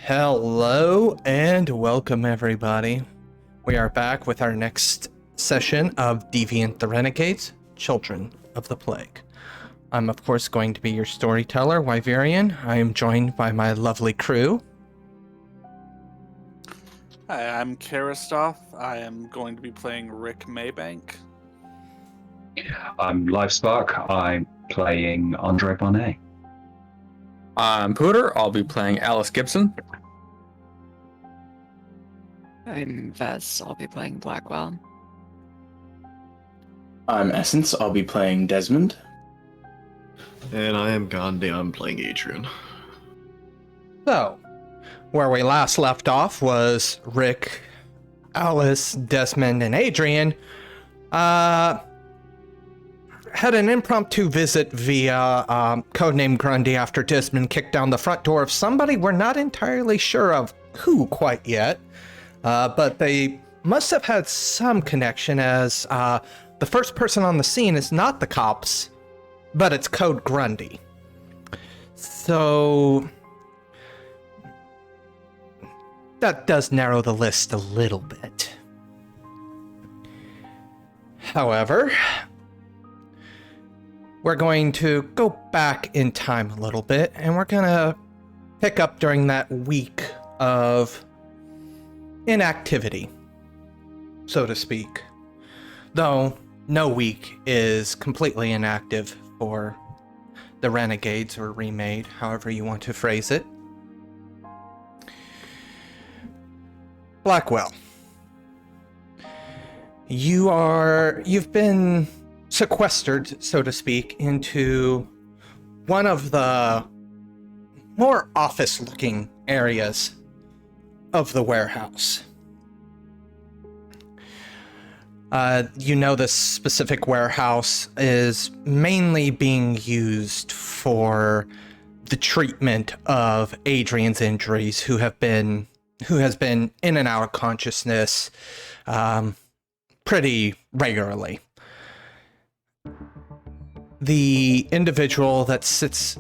Hello and welcome everybody. We are back with our next session of Deviant the Renegades, Children of the Plague. I'm of course going to be your storyteller, Wyverian. I am joined by my lovely crew. Hi, I'm Charistoph. I am going to be playing Rick Maybank. I'm Livespark. I'm playing Andre Monet. I'm Pooter. I'll be playing Alice Gibson. I'm Vess. I'll be playing Blackwell. I'm Essence. I'll be playing Desmond. And I am Gandhi. I'm playing Adrian. So, where we last left off was Rick, Alice, Desmond, and Adrian had an impromptu visit via codename Grundy after Desmond kicked down the front door of somebody we're not entirely sure of who quite yet. But they must have had some connection, as the first person on the scene is not the cops, but it's Code Grundy. So that does narrow the list a little bit. However, we're going to go back in time a little bit, and we're going to pick up during that week of inactivity, so to speak. Though no week is completely inactive for the Renegades, or Remade, however you want to phrase it. Blackwell, you've been sequestered, so to speak, into one of the more office-looking areas of the warehouse. This specific warehouse is mainly being used for the treatment of Adrian's injuries, who has been in and out of consciousness pretty regularly. The individual that sits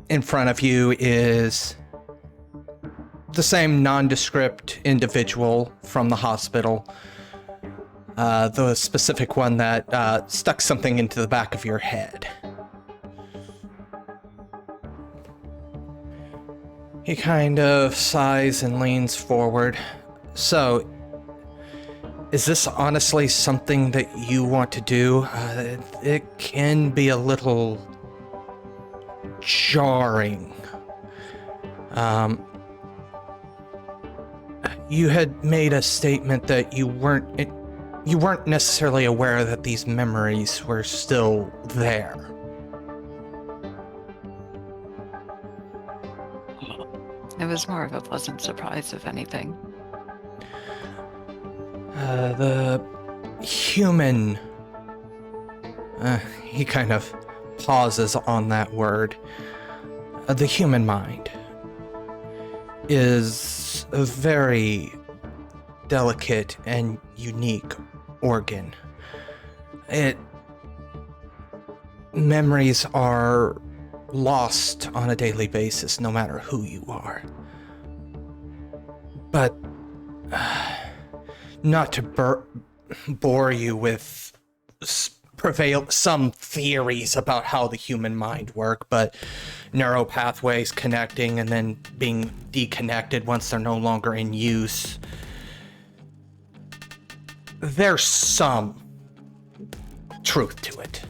in front of you is the same nondescript individual from the hospital. The specific one that stuck something into the back of your head. He kind of sighs and leans forward. So, is this honestly something that you want to do? It can be a little jarring. You had made a statement that you weren't necessarily aware that these memories were still there. It was more of a pleasant surprise, if anything. The human... he kind of pauses on that word. The human mind is a very delicate and unique organ. Memories are lost on a daily basis, no matter who you are. But not to bore you with some theories about how the human mind work, but neural pathways connecting and then being deconnected once they're no longer in use. There's some truth to it.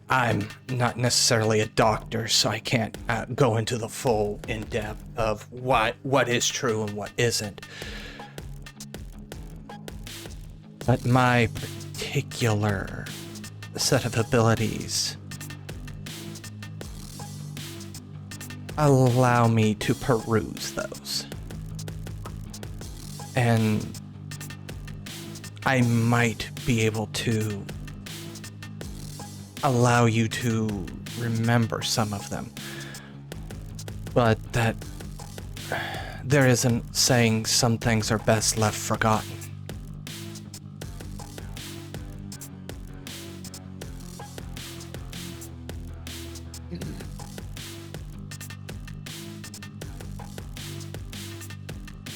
I'm not necessarily a doctor, so I can't go into the full in-depth of what is true and what isn't. But my particular set of abilities allow me to peruse those. And I might be able to allow you to remember some of them. But that there isn't saying some things are best left forgotten.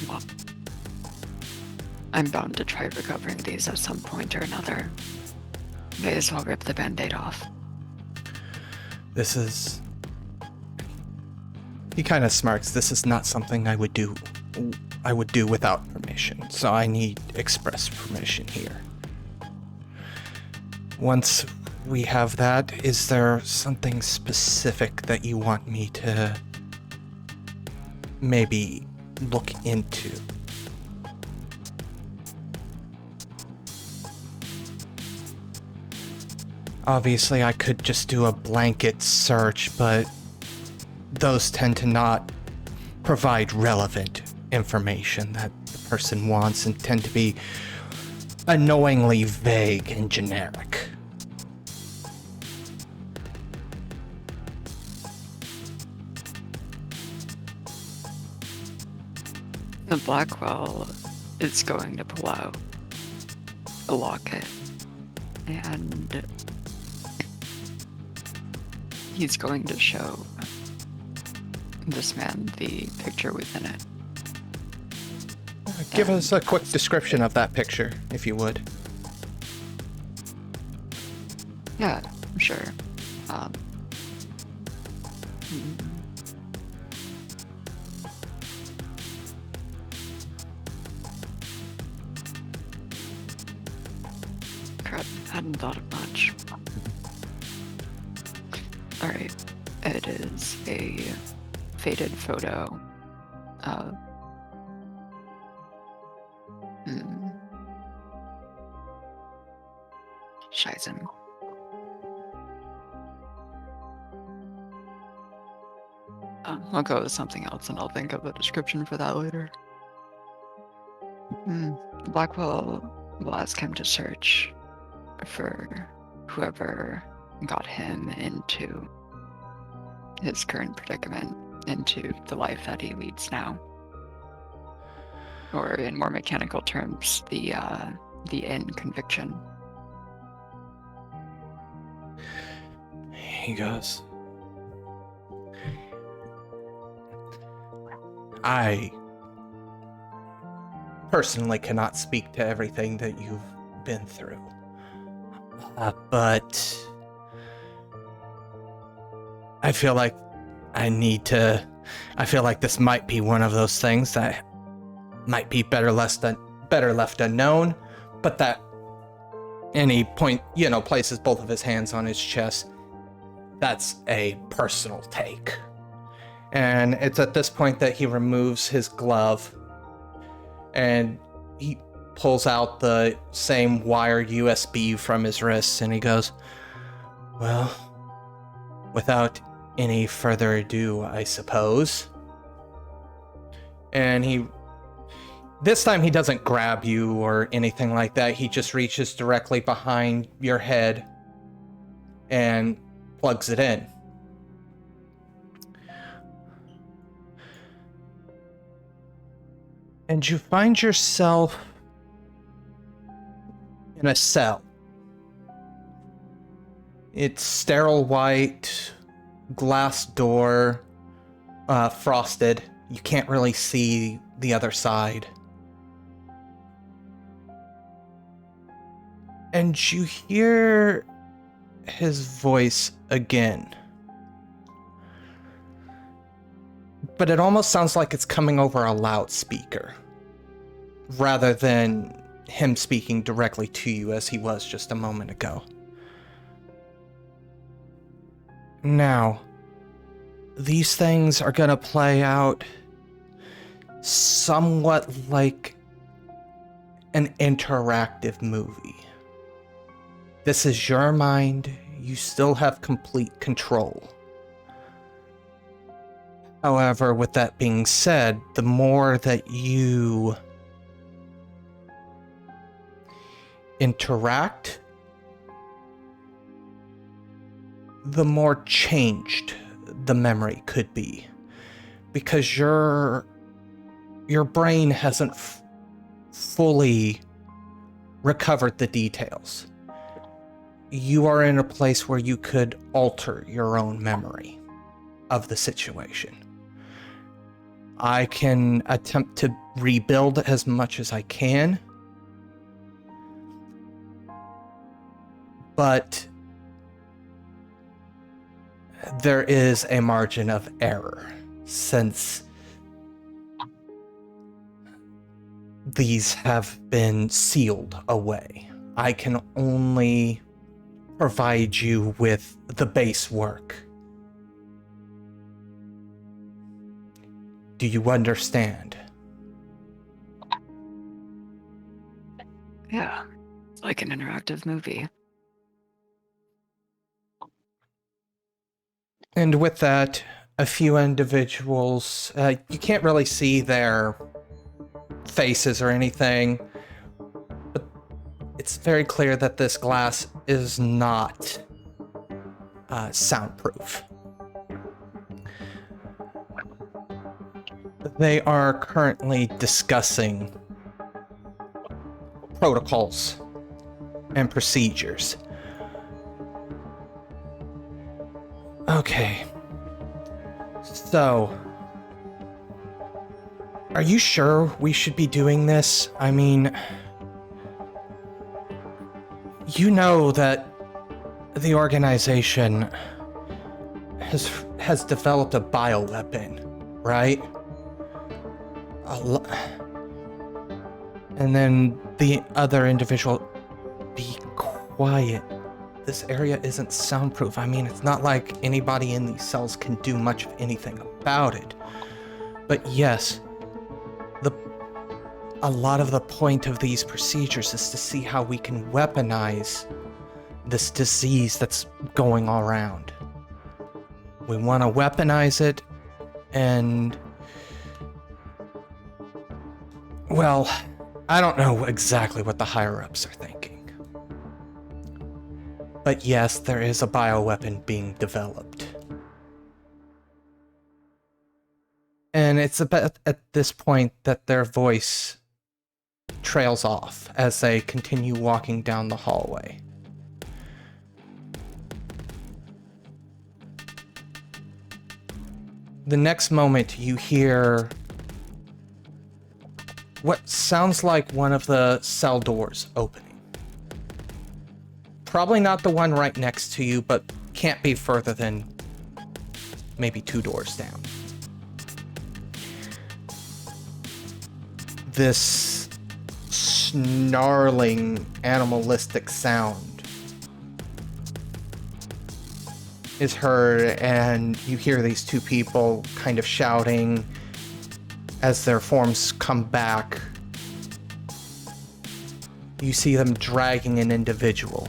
Well, I'm bound to try recovering these at some point or another. May as well rip the band-aid off. This is... He kind of smirks. This is not something I would do without permission, so I need express permission here. Once we have that, is there something specific that you want me to maybe look into? Obviously, I could just do a blanket search, but those tend to not provide relevant information that the person wants and tend to be annoyingly vague and generic. The Blackwell is going to pull out a locket, and he's going to show this man the picture within it. Give us a quick description of that picture, if you would. Yeah, sure. Crap, hadn't thought of much. Alright, it is a faded photo of Shizen. I'll go with something else and I'll think of a description for that later. Blackwell will ask him to search for whoever got him into his current predicament, into the life that he leads now. Or in more mechanical terms, the in conviction. He goes, I personally cannot speak to everything that you've been through, but I feel like this might be one of those things that might be better left unknown, but that any point, places both of his hands on his chest. That's a personal take. And it's at this point that he removes his glove and he pulls out the same wired USB from his wrist and he goes, well, without any further ado, I suppose. And this time he doesn't grab you or anything like that. He just reaches directly behind your head and plugs it in. And you find yourself in a cell. It's sterile white, glass door, frosted. You can't really see the other side. And you hear his voice again. But it almost sounds like it's coming over a loudspeaker, rather than him speaking directly to you as he was just a moment ago. Now, these things are going to play out somewhat like an interactive movie. This is your mind. You still have complete control. However, with that being said, the more that you interact, the more changed the memory could be. Because your brain hasn't fully recovered the details. You are in a place where you could alter your own memory of the situation. I can attempt to rebuild as much as I can. But there is a margin of error, since these have been sealed away. I can only provide you with the base work. Do you understand? Yeah, it's like an interactive movie. And with that, a few individuals, you can't really see their faces or anything, but it's very clear that this glass is not soundproof. They are currently discussing protocols and procedures. Okay. So, are you sure we should be doing this? I mean, you know that the organization has developed a bioweapon, right? And then the other individual, be quiet. This area isn't soundproof. I mean, it's not like anybody in these cells can do much of anything about it. But yes, a lot of the point of these procedures is to see how we can weaponize this disease that's going all around. We want to weaponize it, and well, I don't know exactly what the higher-ups are thinking. But yes, there is a bioweapon being developed. And it's about at this point that their voice trails off as they continue walking down the hallway. The next moment you hear what sounds like one of the cell doors opening. Probably not the one right next to you, but can't be further than maybe 2 doors down. This snarling, animalistic sound is heard, and you hear these 2 people kind of shouting as their forms come back. You see them dragging an individual.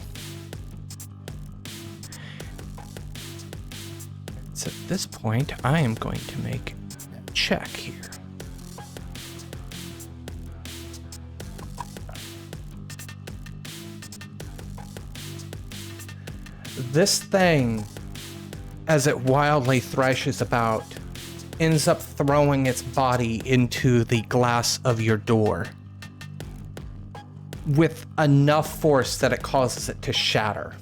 So at this point, I am going to make a check here. This thing, as it wildly thrashes about, ends up throwing its body into the glass of your door with enough force that it causes it to shatter.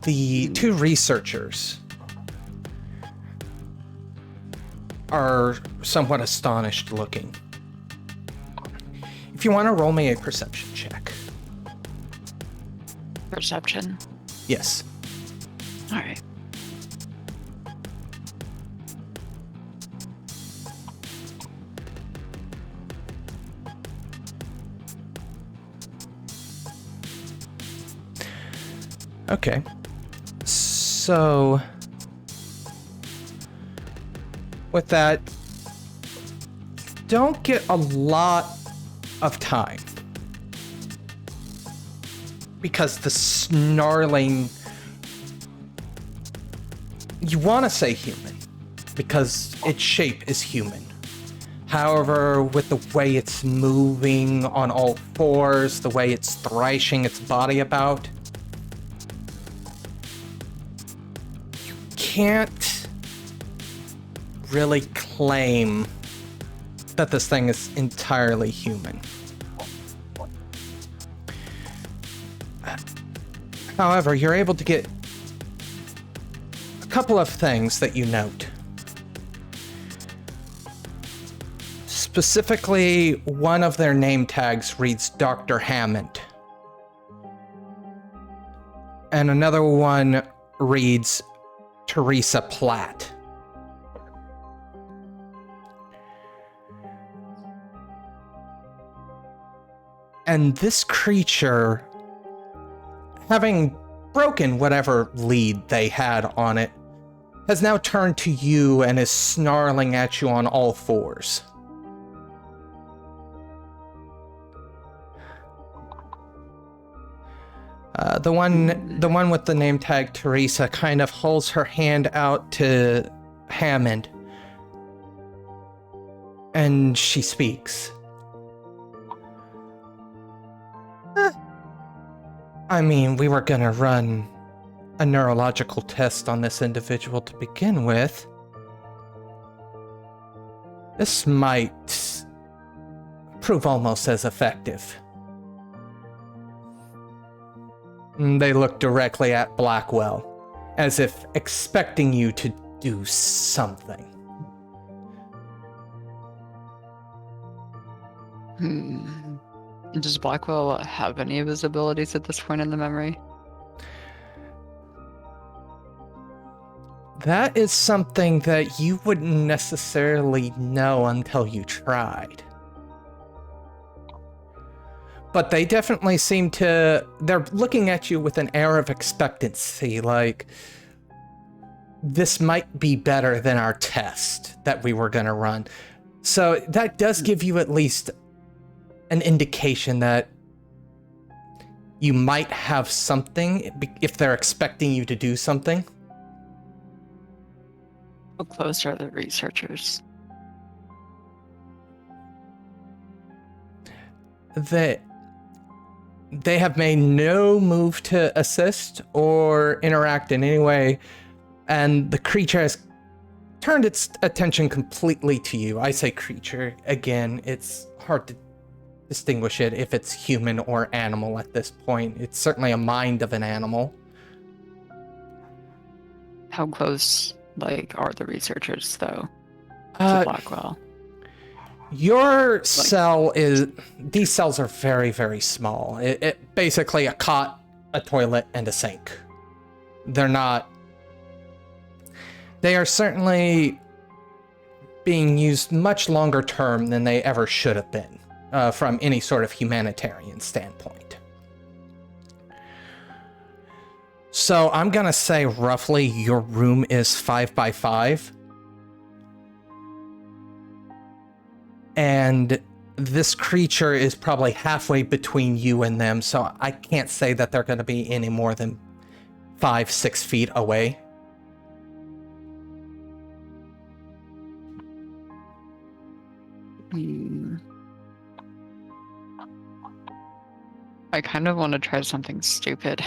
The 2 researchers are somewhat astonished looking. If you want to roll me a perception check. Perception? Yes. Alright. Okay. So, with that, don't get a lot of time. Because the snarling, you want to say human, because its shape is human. However, with the way it's moving on all fours, the way it's thrashing its body about, you can't really claim that this thing is entirely human. However, you're able to get a couple of things that you note. Specifically, one of their name tags reads Dr. Hammond. And another one reads Teresa Platt. And this creature, having broken whatever lead they had on it, has now turned to you and is snarling at you on all fours. The one with the name tag Teresa kind of holds her hand out to Hammond, and she speaks. I mean, we were gonna run a neurological test on this individual to begin with. This might prove almost as effective. They look directly at Blackwell, as if expecting you to do something. Does Blackwell have any of his abilities at this point in the memory? That is something that you wouldn't necessarily know until you tried. But they definitely seem to... They're looking at you with an air of expectancy, like, this might be better than our test that we were going to run. So that does give you at least an indication that you might have something if they're expecting you to do something. How close are the researchers? They have made no move to assist or interact in any way, and the creature has turned its attention completely to you. I say creature, again, it's hard to distinguish it if it's human or animal at this point. It's certainly a mind of an animal. How close, are the researchers, though, to Blackwell? Your cell is... These cells are very, very small. It basically a cot, a toilet, and a sink. They're not... They are certainly being used much longer term than they ever should have been, from any sort of humanitarian standpoint. So I'm gonna say roughly your room is 5 by 5. And this creature is probably halfway between you and them, so I can't say that they're going to be any more than 5-6 feet away. I kind of want to try something stupid.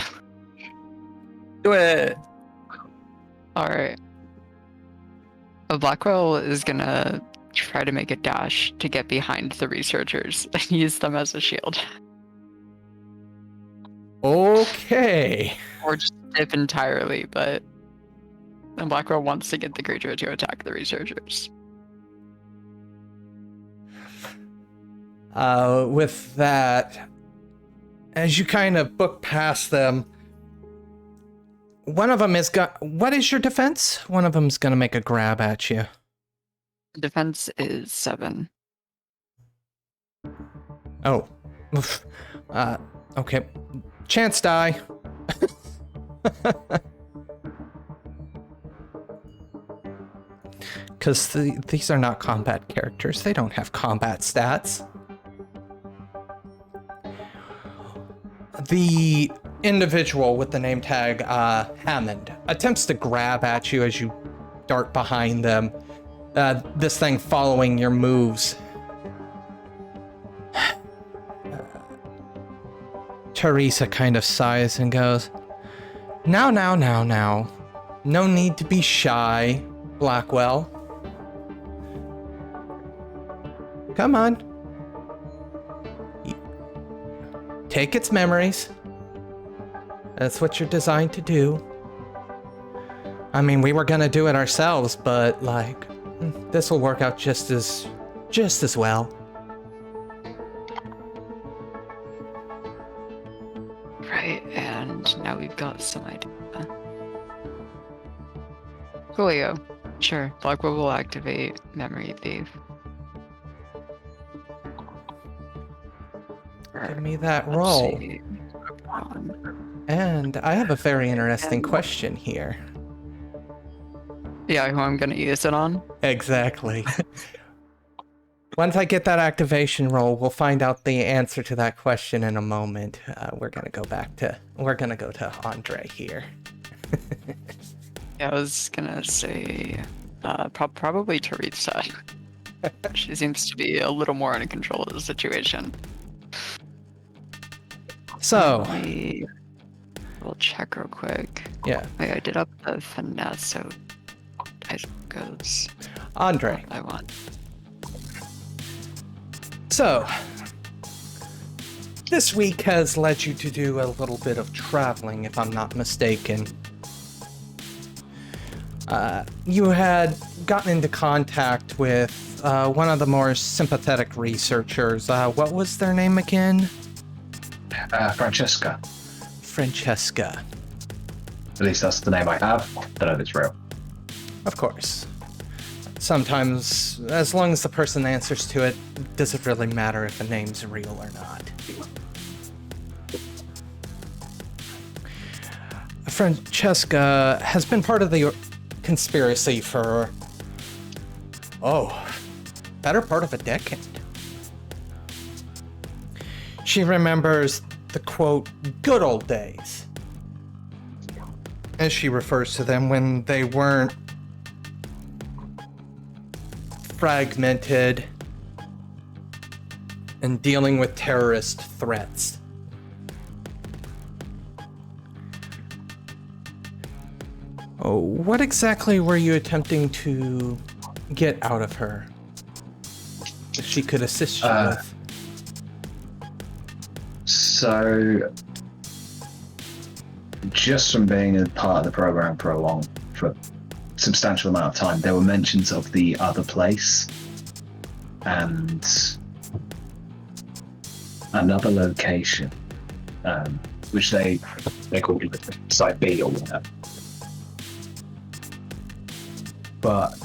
Do it. Alright. Blackwell is gonna try to make a dash to get behind the researchers and use them as a shield. Okay. Or just dip entirely, but Blackwell wants to get the creature to attack the researchers. With that, as you kind of book past them, one of them is what is your defense? One of them's gonna make a grab at you. Defense is 7. Oh. Oof. Okay. Chance die. Because these are not combat characters. They don't have combat stats. The individual with the name tag Hammond attempts to grab at you as you dart behind them. This thing following your moves. Teresa kind of sighs and goes, Now. No need to be shy, Blackwell. Come on. Take its memories. That's what you're designed to do. I mean, we were gonna do it ourselves, but, this will work out just as just as well. Right, and now we've got some idea. Coolio. Sure, Blackwell will activate Memory Thief. Give me that Let's roll. see. And I have a very interesting question here. Yeah, who I'm gonna use it on? Exactly. Once I get that activation roll, we'll find out the answer to that question in a moment. We're gonna go to Andre here. Yeah, I was gonna say probably Teresa. She seems to be a little more in control of the situation. So, We'll check real quick. yeah, Wait, I did up the finesse, so I goes. Andre. I want. So, this week has led you to do a little bit of traveling, if I'm not mistaken. You had gotten into contact with one of the more sympathetic researchers. What was their name again? Francesca. Francesca. At least that's the name I have. Don't know if it's real. Of course. Sometimes, as long as the person answers to it, does it really matter if a name's real or not? Francesca has been part of the conspiracy for, better part of a decade. She remembers the, quote, good old days, as she refers to them, when they weren't fragmented and dealing with terrorist threats. Oh, what exactly were you attempting to get out of her that she could assist you with? So, just from being a part of the program for a substantial amount of time, there were mentions of the other place and another location, which they called Site B or whatever. But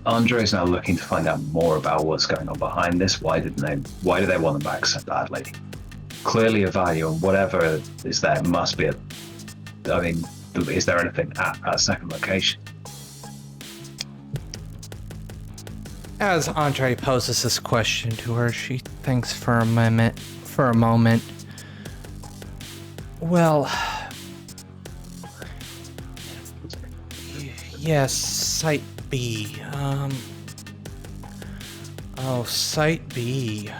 Andre's now looking to find out more about what's going on behind this. Why do they want them back so badly? Clearly a value, and whatever is there must be is there anything at that second location? As Andre poses this question to her, she thinks for a moment. Well, yes, Site B. Site B.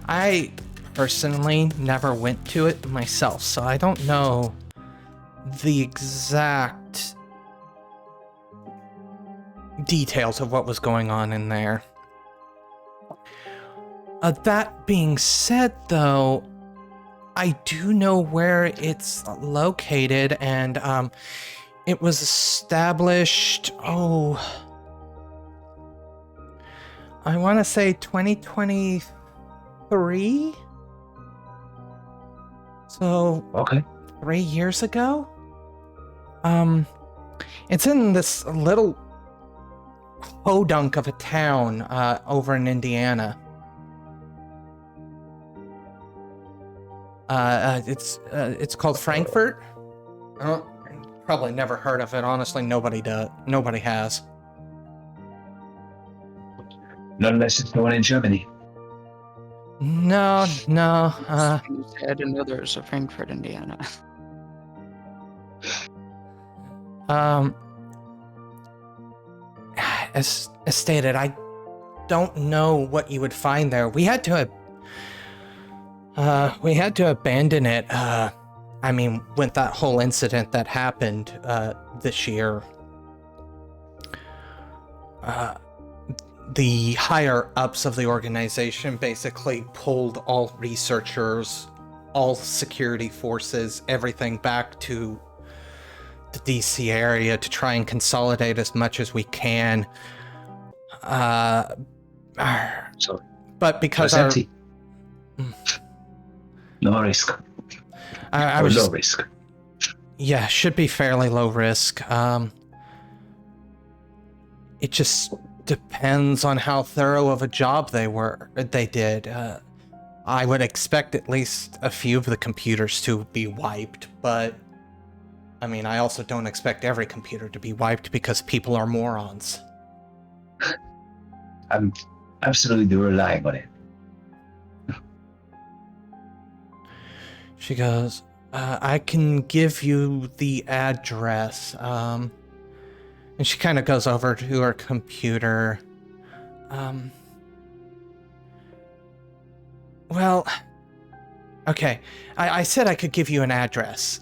I personally never went to it myself, so I don't know the exact details of what was going on in there. That being said, though, I do know where it's located, and it was established, I want to say 2023? So, Okay. 3 years ago? It's in this little podunk of a town over in Indiana. It's called Frankfurt. Probably never heard of it. Honestly, nobody has. None unless it's the one in Germany. No. I didn't know there was a Frankfurt, Indiana. As stated, I don't know what you would find there. We had to abandon it. With that whole incident that happened this year. The higher ups of the organization basically pulled all researchers, all security forces, everything back to the DC area to try and consolidate as much as we can. So But because it's our, empty. No risk. I Or was low just, risk. yeah, should be fairly low risk. It just depends on how thorough of a job they did. I would expect at least a few of the computers to be wiped, but I mean, I also don't expect every computer to be wiped because people are morons. I'm absolutely relying on it. She goes, I can give you the address. And she kind of goes over to her computer. Well, okay. I said I could give you an address.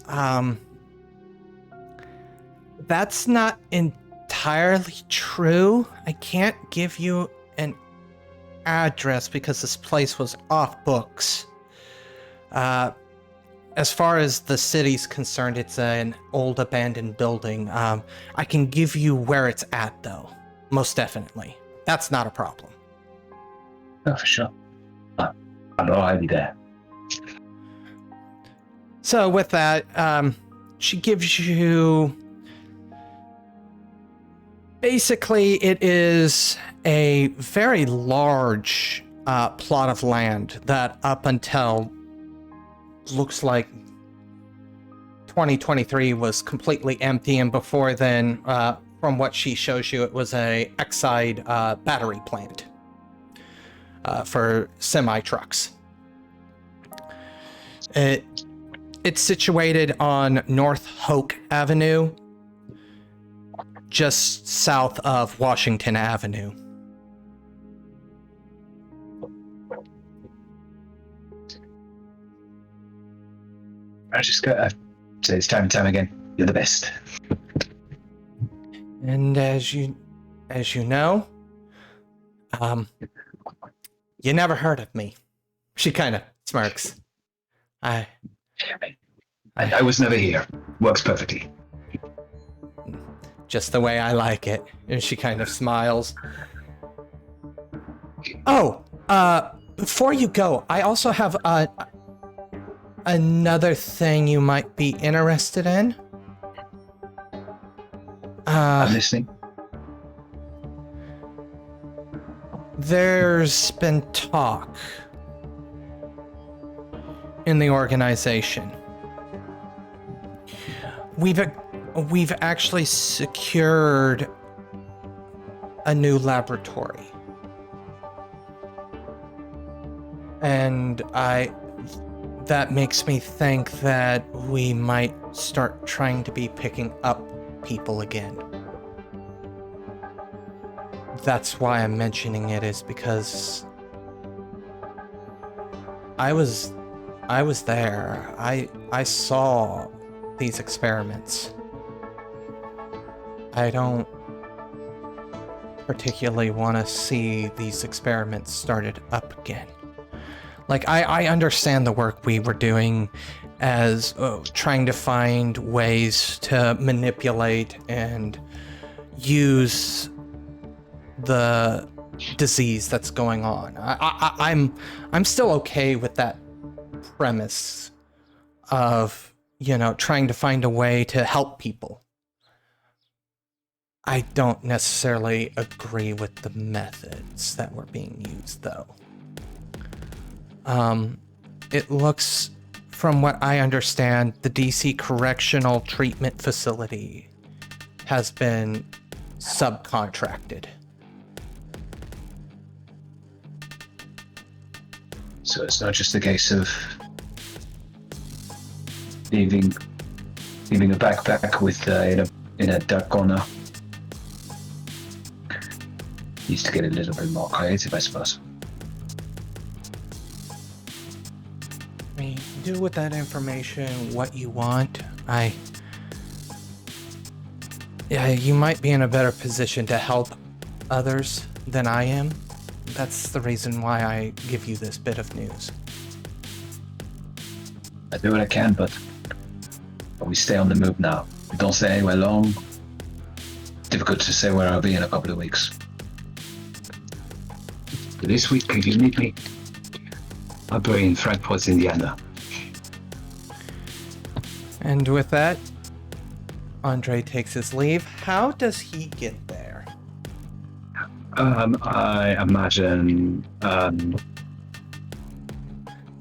That's not entirely true. I can't give you an address because this place was off books. As far as the city's concerned, it's an old abandoned building. I can give you where it's at, though. Most definitely. That's not a problem. Oh, for sure. I'm already there. So with that, she gives you... Basically, it is a very large plot of land that up until looks like 2023 was completely empty, and before then, from what she shows you, it was a Exide battery plant for semi-trucks. It's situated on North Hoke Avenue, just south of Washington Avenue. I just got to say this time and time again. You're the best. And as you know, you never heard of me. She kind of smirks. I was never here. Works perfectly. Just the way I like it. And she kind of smiles. Oh, before you go, I also have another thing you might be interested in. I'm listening. There's been talk in the organization. We've actually secured a new laboratory. And that makes me think that we might start trying to be picking up people again. That's why I'm mentioning it, is because I was there. I saw these experiments. I don't particularly want to see these experiments started up again. Like, I understand the work we were doing as trying to find ways to manipulate and use the disease that's going on. I'm still okay with that premise of, trying to find a way to help people. I don't necessarily agree with the methods that were being used, though. It looks, from what I understand, the DC Correctional Treatment Facility has been subcontracted. So it's not just a case of leaving a backpack with in a dark corner. Needs to get a little bit more creative, I suppose. I mean, do with that information what you want. You might be in a better position to help others than I am. That's the reason why I give you this bit of news. I do what I can, but we stay on the move now. We don't stay anywhere long. Difficult to say where I'll be in a couple of weeks. This week, could you meet me? I'll be in Frankfurt, Indiana. And with that, Andre takes his leave. How does he get there? I imagine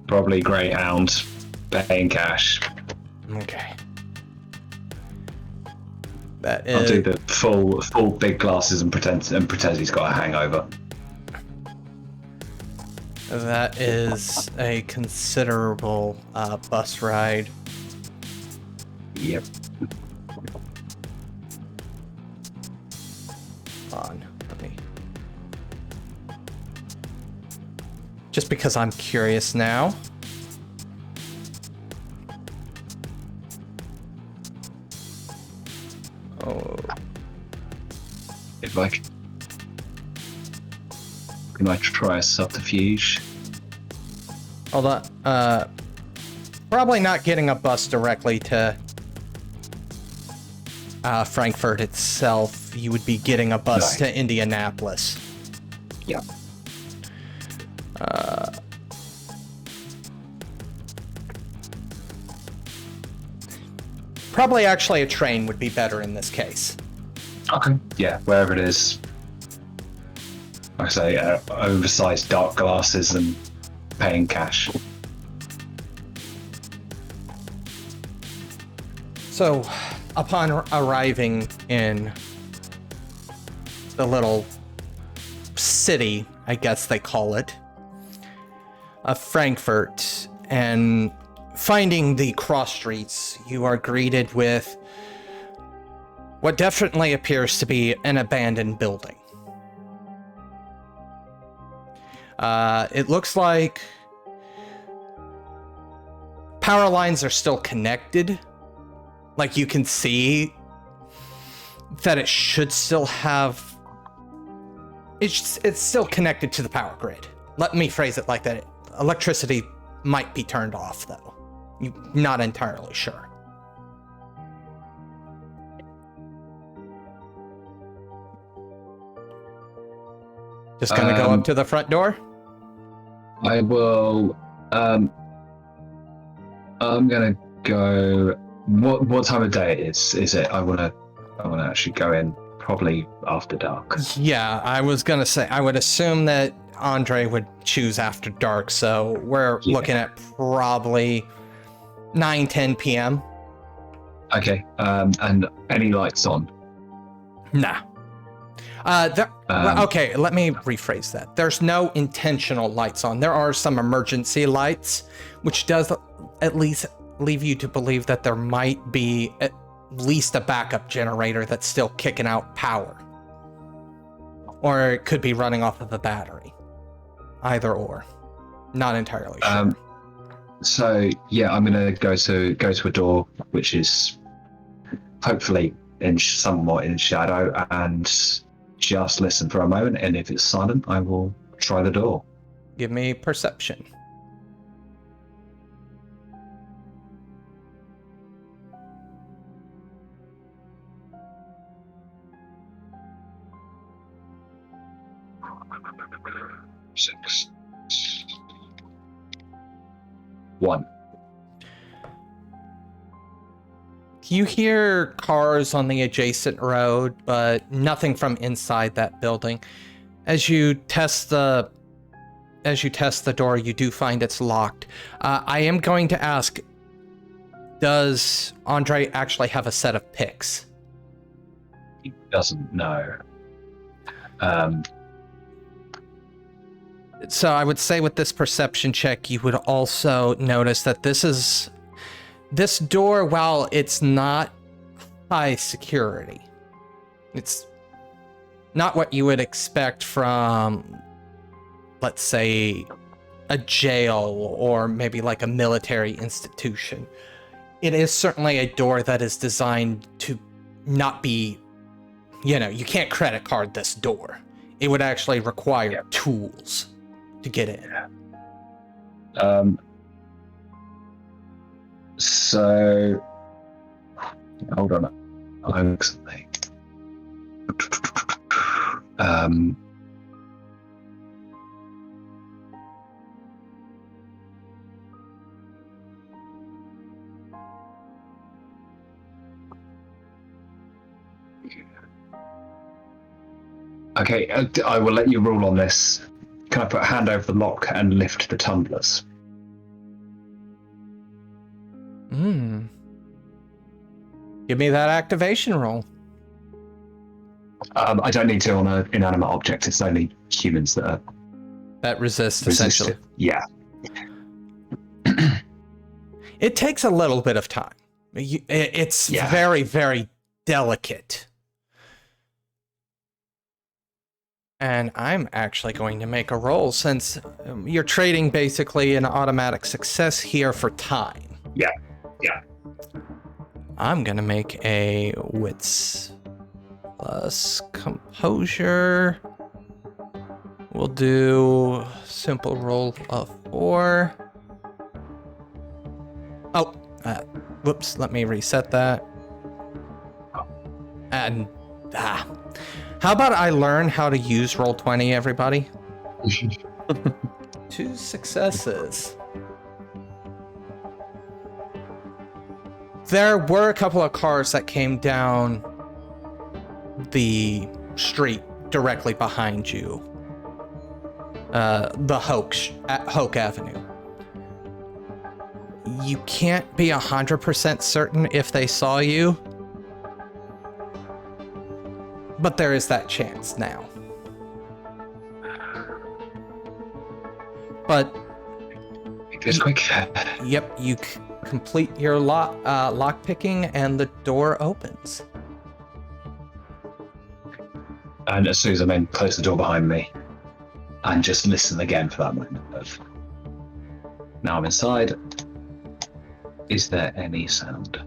probably Greyhound, paying cash. Okay. That I'll is... do the full big glasses and pretend he's got a hangover. That is a considerable bus ride. Yep. On. Let me... Just because I'm curious now. Oh. If I can I try a subterfuge? Hold on. Probably not getting a bus directly to Frankfurt itself. You would be getting a bus to Indianapolis. Yeah. Probably actually a train would be better in this case. Okay. Yeah, wherever it is. Like I say, oversized dark glasses and paying cash. So, upon arriving in the little city, I guess they call it, of Frankfurt, and finding the cross streets, you are greeted with what definitely appears to be an abandoned building. It looks like power lines are still connected. Like, you can see that it should still have... It's still connected to the power grid. Let me phrase it like that. Electricity might be turned off, though. You're not entirely sure. Just gonna go up to the front door? I will. I'm gonna go. What time of day is it? I wanna actually go in probably after dark. Yeah, I was gonna say, I would assume that Andre would choose after dark, so we're looking at probably 9-10 p.m. Okay. And any lights on? Nah. Well, okay, let me rephrase that. There's no intentional lights on. There are some emergency lights, which does at least leave you to believe that there might be at least a backup generator that's still kicking out power. Or it could be running off of a battery. Either or. Not entirely sure. So yeah, I'm gonna go to a door which is hopefully somewhat in shadow, and just listen for a moment, and if it's silent, I will try the door. Give me perception. Six. 1. You hear cars on the adjacent road, but nothing from inside that building. As you test the door, you do find it's locked. I am going to ask, does Andre actually have a set of picks? He doesn't know. So I would say with this perception check, you would also notice that this door, while it's not high security, it's not what you would expect from, let's say, a jail or maybe like a military institution. It is certainly a door that is designed to not be, you can't credit card this door. It would actually require tools to get in. So, hold on. I'm something. Okay, I will let you rule on this. Can I put a hand over the lock and lift the tumblers? Give me that activation roll. I don't need to on an inanimate object. It's only humans that are That resist, resistant. essentially. Yeah. It takes a little bit of time. It's Yeah. very, very delicate. And I'm actually going to make a roll since you're trading basically an automatic success here for time. Yeah. I'm going to make a wits plus composure. We'll do simple roll of 4. Oh, whoops, let me reset that. And, how about I learn how to use Roll20, everybody? 2 successes. There were a couple of cars that came down the street directly behind you. The Hoke Avenue. You can't be 100% certain if they saw you, but there is that chance now. But Just quick. yep, you complete your lock picking and the door opens. And as soon as I close the door behind me, and just listen again for that moment of, now I'm inside. Is there any sound?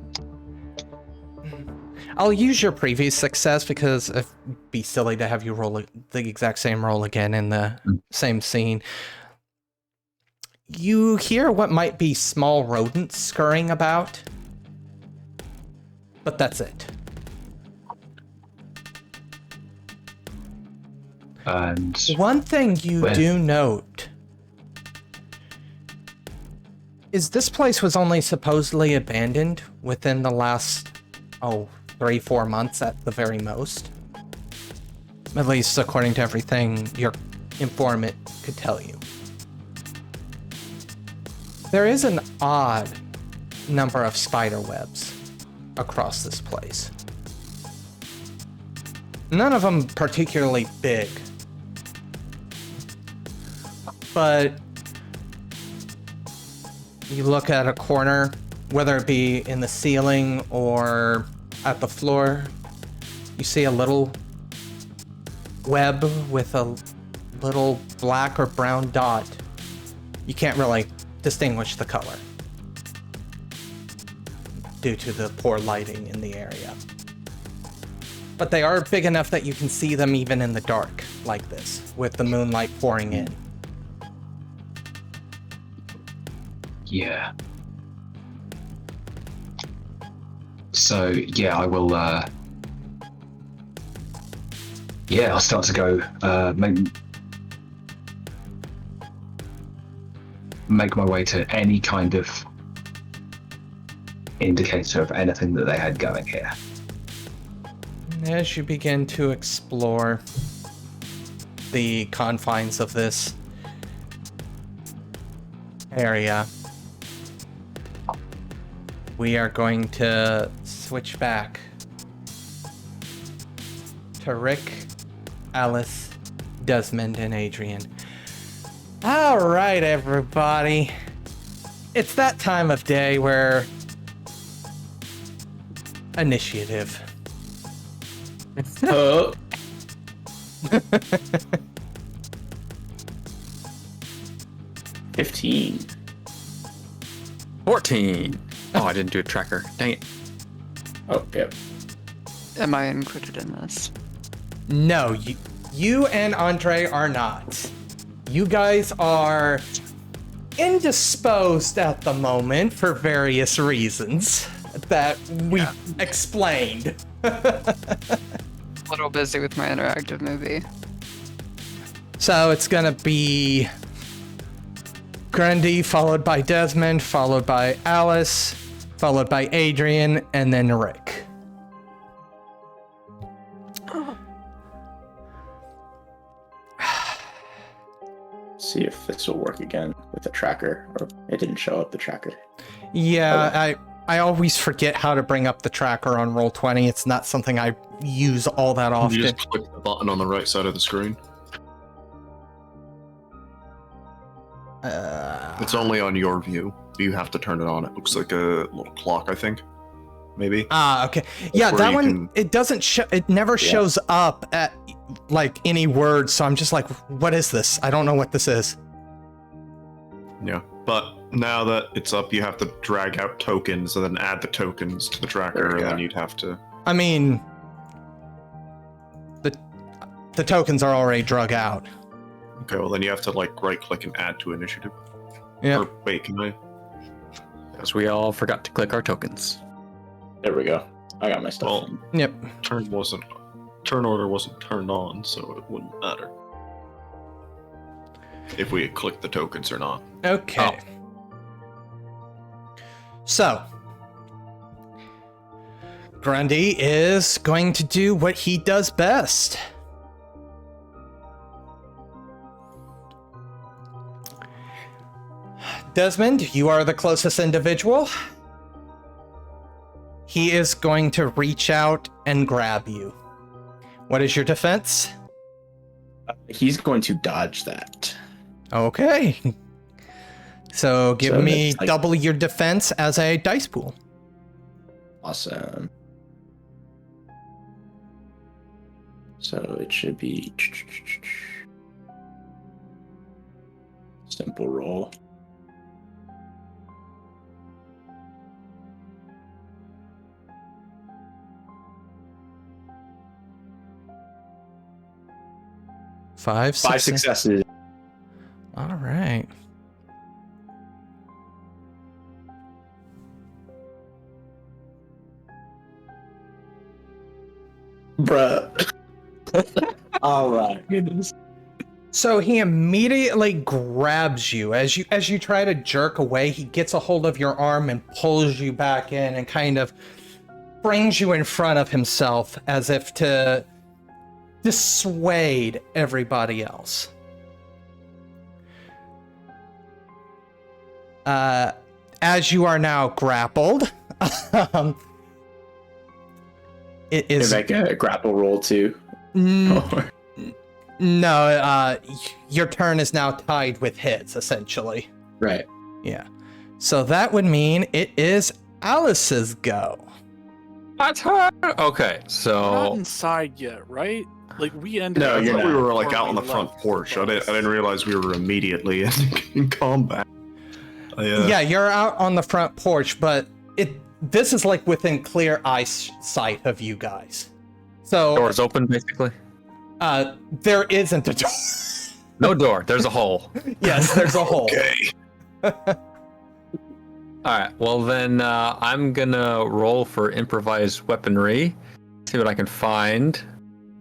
I'll use your previous success because it'd be silly to have you roll the exact same roll again in the same scene. You hear what might be small rodents scurrying about, but that's it. And One thing you Where? do note is this place was only supposedly abandoned within the last, 3-4 months at the very most. At least according to everything your informant could tell you. There is an odd number of spider webs across this place. None of them particularly big. But you look at a corner, whether it be in the ceiling or at the floor, you see a little web with a little black or brown dot. You can't really distinguish the color due to the poor lighting in the area. But they are big enough that you can see them even in the dark, like this, with the moonlight pouring in. yeah. So yeah, I will. Yeah, I'll start to go. Make my way to any kind of indicator of anything that they had going here. As you begin to explore the confines of this area, we are going to switch back to Rick, Alice, Desmond, and Adrian. All right, everybody. It's that time of day where initiative. Oh, 15. 14. Oh, I didn't do a tracker. Dang it. Oh, yep. Am I included in this? No, you and Andre are not. You guys are indisposed at the moment for various reasons that we explained. A little busy with my interactive movie. So it's gonna be Gandhi, followed by Desmond, followed by Alice, followed by Adrian, and then Rick. See if this will work again with the tracker, or it didn't show up the tracker. Yeah, I always forget how to bring up the tracker on Roll20. It's not something I use all that often. You just click the button on the right side of the screen. It's only on your view. You have to turn it on. It looks like a little clock, I think. Maybe. Okay. Yeah, Or that you one, can- it doesn't show, it never shows up at, like, any words, so I'm just like, what is this? I don't know what this is. Yeah. But now that it's up, you have to drag out tokens and then add the tokens to the tracker, There we and go. then you'd have to... I mean, the tokens are already drug out. Okay, well then you have to, like, right-click and add to initiative. Yeah. Or, wait, can I... Because we all forgot to click our tokens. There we go. I got my stuff. Well, Yep. turn order wasn't turned on, so it wouldn't matter if we had clicked the tokens or not. Okay. So, Grundy is going to do what he does best. Desmond, you are the closest individual. He is going to reach out and grab you. What is your defense? He's going to dodge that. Okay. So give So me it's like- double your defense as a dice pool. Awesome. So it should be simple roll. Five Successes. All right. Bruh. All right. Goodness. So he immediately grabs you as you try to jerk away. He gets a hold of your arm and pulls you back in and kind of brings you in front of himself as if to dissuade everybody else. As you are now grappled, it is Make a grapple roll too. No, your turn is now tied with his, essentially. Right. Yeah. So that would mean it is Alice's go. That's her. Okay, Not so inside yet, right? Like we ended. No, up you're I thought we not. were like before out on we the front left porch. I bus. didn't realize we were immediately in combat. Yeah, you're out on the front porch, but this is like within clear eyesight of you guys. So door's open basically. there isn't a door. No door. There's a hole. Yes, there's a hole. Okay. All right. Well then, I'm gonna roll for improvised weaponry. See what I can find.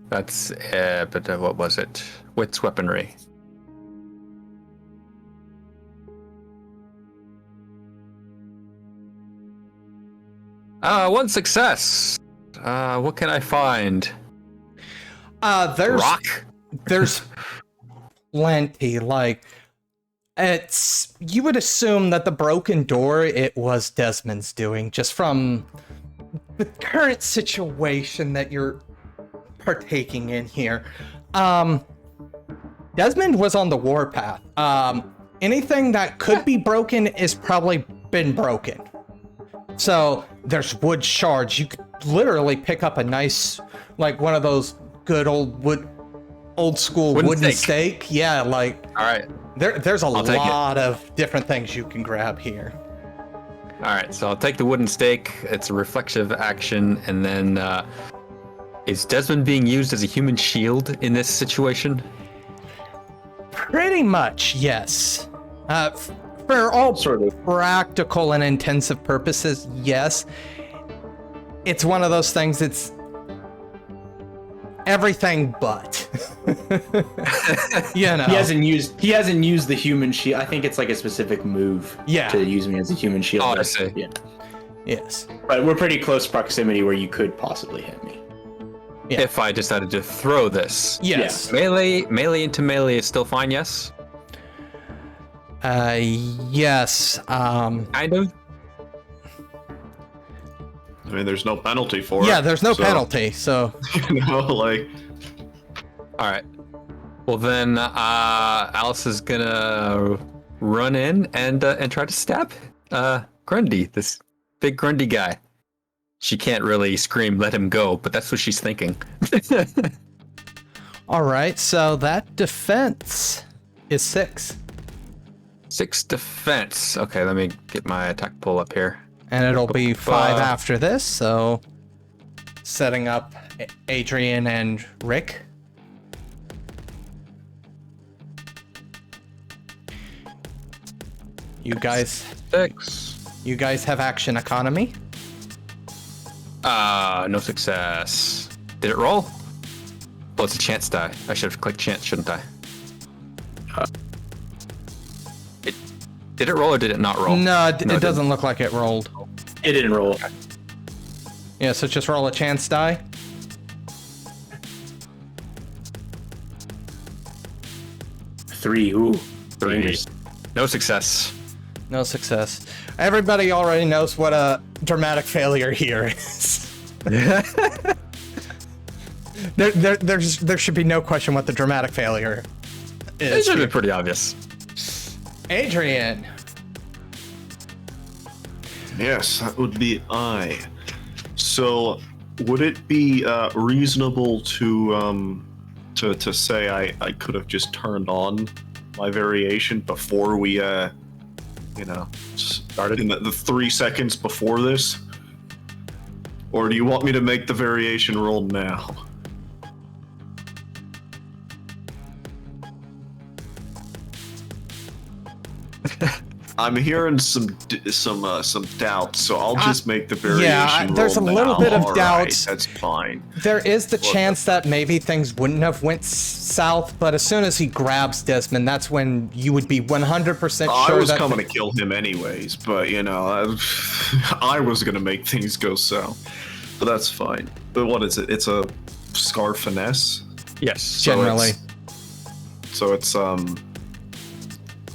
That's what was it? Wits weaponry. One success. What can I find? There's Rock. there's plenty. Like, you would assume that the broken door, it was Desmond's doing, just from the current situation that you're partaking in here. Desmond was on the warpath. Anything that could be broken is probably been broken. So there's wood shards. You could literally pick up a nice, like one of those good old school wooden stake. Yeah, like All right. there's a I'll take it. lot of different things you can grab here. All right. So I'll take the wooden stake. It's a reflexive action, and then is Desmond being used as a human shield in this situation? Pretty much, yes. For all Sort of. practical and intensive purposes, yes. It's one of those things. It's everything but. You know. He hasn't used the human shield. I think it's like a specific move. Yeah. To use me as a human shield. Oh, I That's- see. Yeah. Yes. But we're pretty close proximity where you could possibly hit me. Yeah. If I decided to throw this. Yes. Melee into melee is still fine, yes? Yes. Kind of. I mean, there's no penalty for it. Yeah, there's no so, penalty, so. You know, like. All right. Well, then Alice is gonna run in and try to stab Grundy, this big Grundy guy. She can't really scream, "Let him go," but that's what she's thinking. All right, so that defense is 6. 6 defense. Okay, let me get my attack pull up here. And it'll be 5 after this, so setting up Adrian and Rick. You guys 6. You guys have action economy. No success. Did it roll? Oh, it's a chance die. I should have clicked chance, shouldn't I? Did it roll or did it not roll? No, it doesn't look like it rolled. It didn't roll. Yeah, so just roll a chance die. Three. Ooh. 3. No success. No success. Everybody already knows what a dramatic failure here is. there should be no question what the dramatic failure It is. should be pretty obvious. Adrian. Yes, that would be I. So, would it be reasonable to say I could have just turned on my variation before we started in the 3 seconds before this? Or do you want me to make the variation roll now? I'm hearing some doubts, so I'll just make the variation yeah, there's roll a little now. bit of All doubts. Right, that's fine. There is the chance that maybe things wouldn't have went south, but as soon as he grabs Desmond, that's when you would be 100% sure I was that coming to kill him anyways, but I was gonna make things go south. But that's fine. But what is it? It's a Scar Finesse? Yes. generally. So it's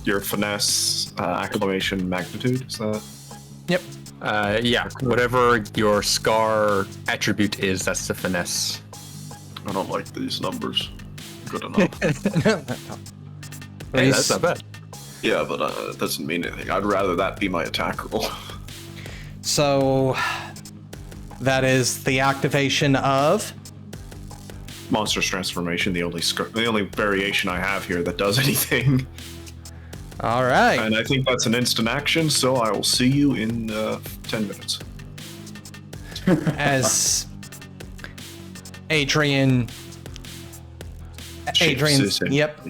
your Finesse acclamation magnitude, is that? Yep. Yeah. Whatever your scar attribute is, that's the finesse. I don't like these numbers. Good enough. Hey, that's not bad. Yeah, but it doesn't mean anything. I'd rather that be my attack roll. So that is the activation of. Monstrous Transformation, the only variation I have here that does anything. All right. And I think that's an instant action, so I will see you in 10 minutes. As Adrian's, yep,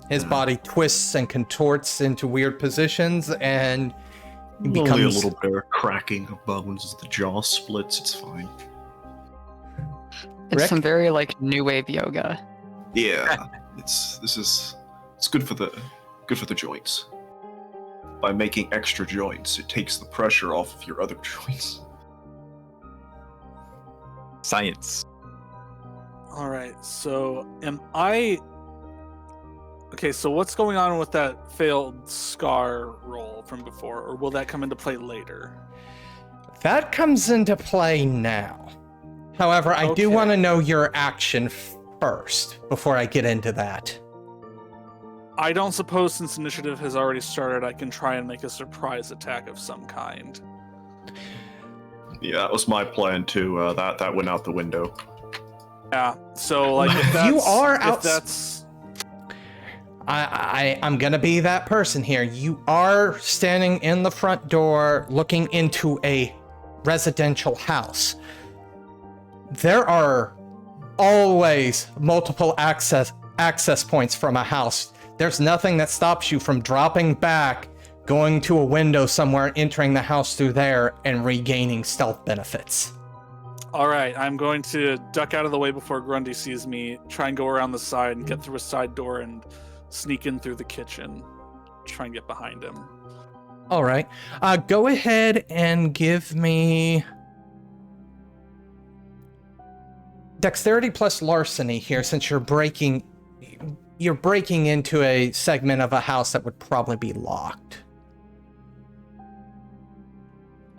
his body twists and contorts into weird positions, and he becomes Only a little bit of cracking of bones as the jaw splits. It's fine. It's Rick? some very like new wave yoga. Yeah, it's good for the joints. By making extra joints, it takes the pressure off of your other joints. Science. All right, so am I... Okay, so what's going on with that failed scar roll from before, or will that come into play later? that comes into play now. However, I do Okay. want to know your action first before I get into that. I don't suppose since initiative has already started, I can try and make a surprise attack of some kind. Yeah, that was my plan too. That went out the window. Yeah, so like if that's, You are if out- that's I'm gonna be that person here. You are standing in the front door looking into a residential house. There are always multiple access points from a house. There's nothing that stops you from dropping back, going to a window somewhere, entering the house through there, and regaining stealth benefits. all right. I'm going to duck out of the way before Grundy sees me. Try and go around the side and get through a side door and sneak in through the kitchen. Try and get behind him. All right. Go ahead and give me dexterity plus larceny here, since you're breaking you're breaking into a segment of a house that would probably be locked.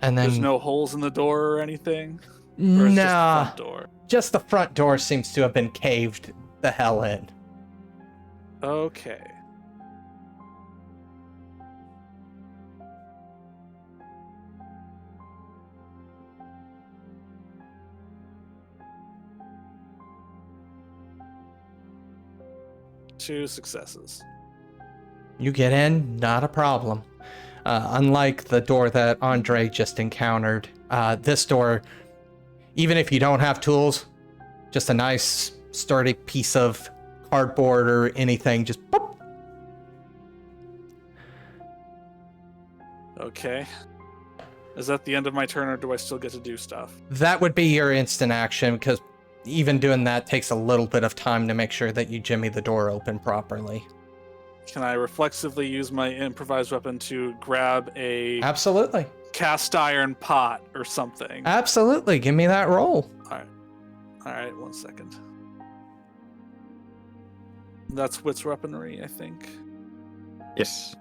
And then There's no holes in the door or anything? Or it's just the nah, front door? just the front door seems to have been caved the hell in. Okay. Two successes. You get in, not a problem. Unlike the door that Andre just encountered, this door, even if you don't have tools, just a nice sturdy piece of cardboard or anything, just boop. Okay. Is that the end of my turn, or do I still get to do stuff? That would be your instant action, because even doing that takes a little bit of time to make sure that you jimmy the door open properly. Can I reflexively use my improvised weapon to grab a Absolutely. cast iron pot or something? Absolutely. Give me that roll. Alright, 1 second. That's wits weaponry, I think. Yes.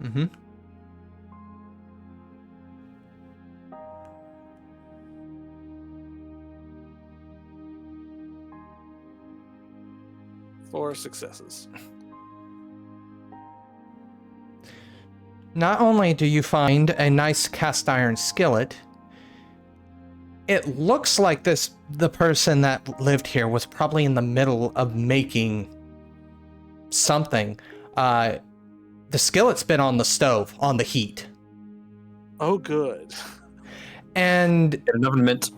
Mm-hmm. Four successes. Not only do you find a nice cast iron skillet, it looks like the person that lived here was probably in the middle of making something. The skillet's been on the stove, on the heat. Oh, good. And Get an oven mitt.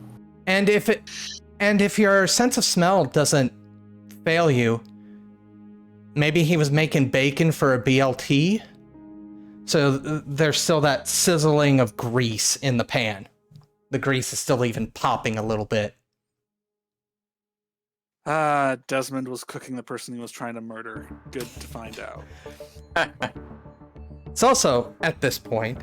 and if your sense of smell doesn't fail you, maybe he was making bacon for a BLT. So there's still that sizzling of grease in the pan. The grease is still even popping a little bit. Desmond was cooking the person he was trying to murder. Good to find out. It's also, at this point,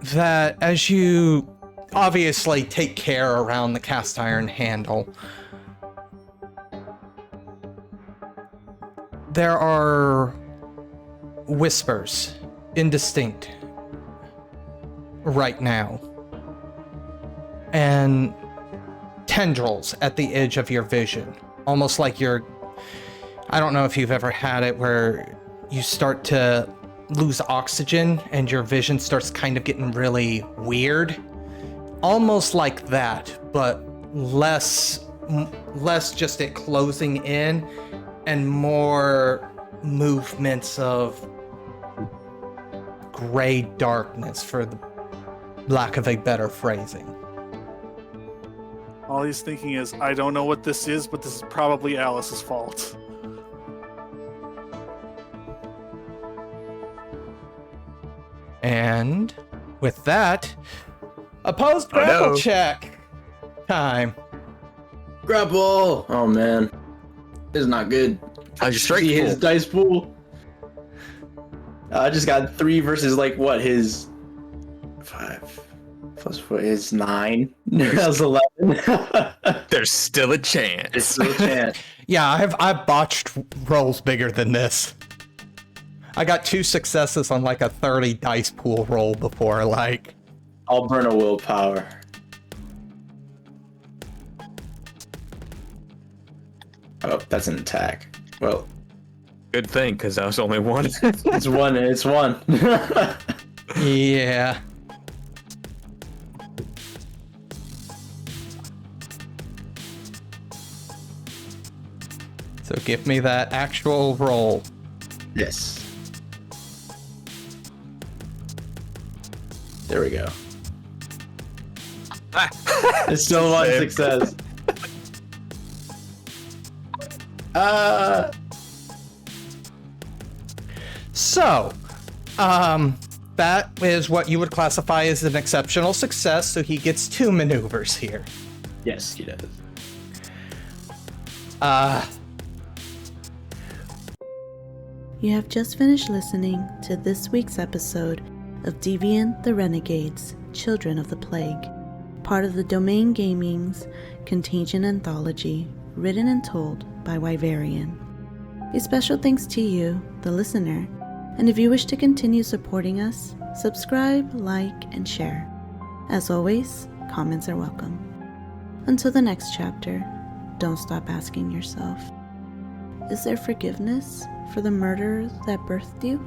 that as you obviously take care around the cast iron handle, there are whispers, indistinct, right now. And tendrils at the edge of your vision. Almost like I don't know if you've ever had it where you start to lose oxygen and your vision starts kind of getting really weird. Almost like that, but less just it closing in and more movements of gray darkness, for the lack of a better phrasing. All he's thinking is, I don't know what this is, but this is probably Alice's fault. And with that, opposed grapple check time. Grapple! Oh man. This is not good. How's your strike See his pool? dice pool? I just got 3 versus like what? His 5 plus 4 is 9. That was 11. There's still a chance. There's still a chance. Yeah, I've botched rolls bigger than this. I got 2 successes on like a 30 dice pool roll before, like. I'll burn a willpower. Oh, that's an attack. Well, Good thing, because that was only one. it's one. It's one. Yeah. So give me that actual roll. Yes. There we go. It's still one Same. success. So, that is what you would classify as an exceptional success, so he gets 2 maneuvers here. Yes, he does. You have just finished listening to this week's episode of Deviant the Renegades, Children of the Plague, part of the Domain Gaming's Contagion Anthology, written and told by Wyverian. A special thanks to you, the listener, and if you wish to continue supporting us, subscribe, like, and share. As always, comments are welcome. Until the next chapter, don't stop asking yourself, is there forgiveness for the murder that birthed you?